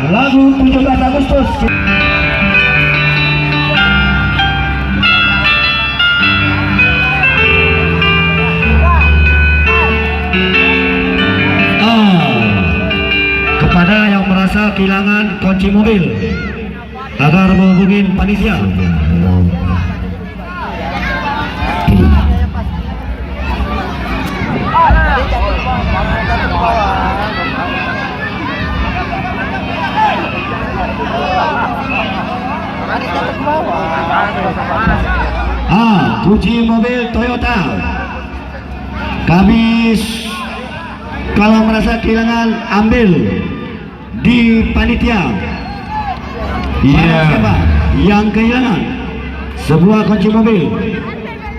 lagu 17 Agustus. Kepada yang merasa kehilangan kunci mobil agar menghubungi panitia. Kunci mobil Toyota. Kami kalau merasa kehilangan ambil di panitia. Iya. Siapa yang kehilangan sebuah kunci mobil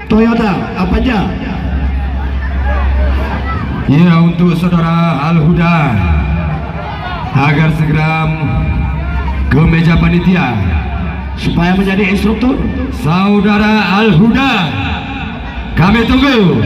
Toyota apa aja? Iya, untuk saudara Al-Huda agar segera ke meja panitia Supaya menjadi instruktur. Saudara Al-Huda, kami tunggu.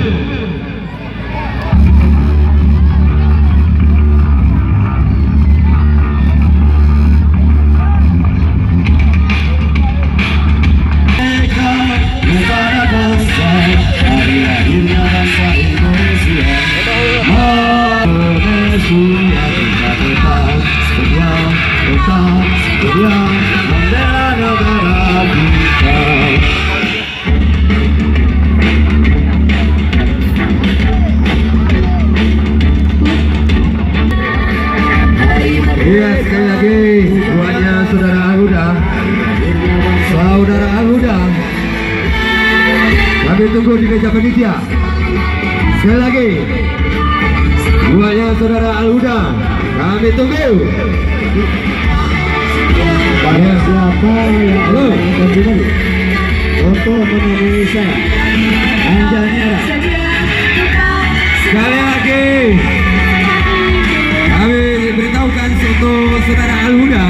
Iya, sekali lagi buatnya saudara Al-Huda. Saudara Al-Huda, kami tunggu di meja panitia. Sekali lagi buatnya saudara Al-Huda, kami tunggu. Pada siapa yang berkenan untuk menemui saya, Anjani. Sekali lagi kami beritahukan untuk saudara Al-Huda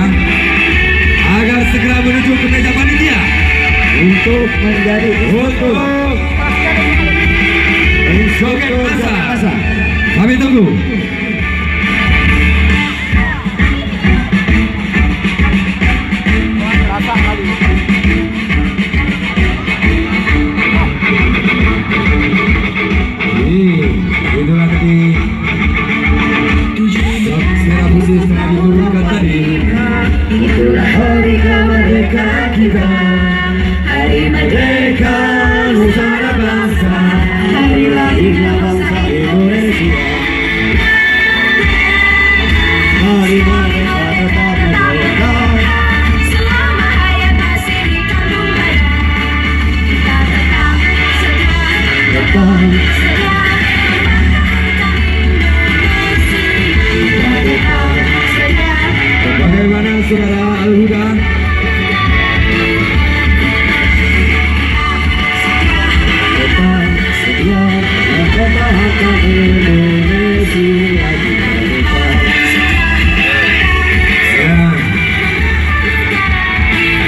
agar segera menuju ke meja panitia untuk menjadi instruktur masa. Kami tunggu. Itulah tadi merah putih setelah diturunkan tadi. Itulah hari kemerdekaan kita, hari merdeka Nusantara bangsa, hari lahirnya bangsa Indonesia. Hari merdeka tetap merdeka. Selama hayat masih di kandung badan, kita tetap sedia. Bagaimana saudara Al-Huda?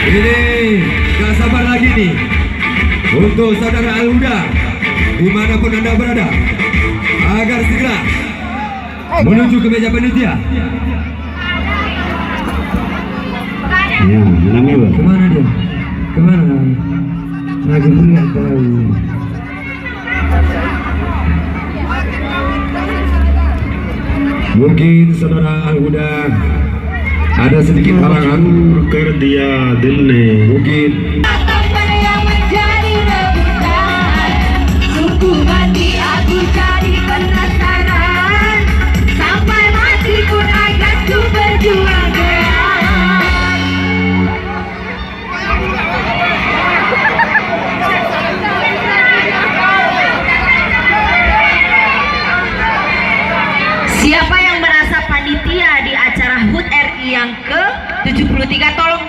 Ini gak sabar lagi nih untuk saudara Al-Huda dimanapun anda berada agar segera menuju ke meja panitia. Ya, namanya Kemana dia? Kemana? Lagi lihat tahu. Mungkin saudara Al-Huda ada sedikit halangan kerja dini. mungkin. Apa yang menjadi rebutan, suku mati aku jadi penasaran, sampai mati pun akan ku berjuangkan. Siapa yang merasa panitia di acara HUT RI yang ke-73 tolong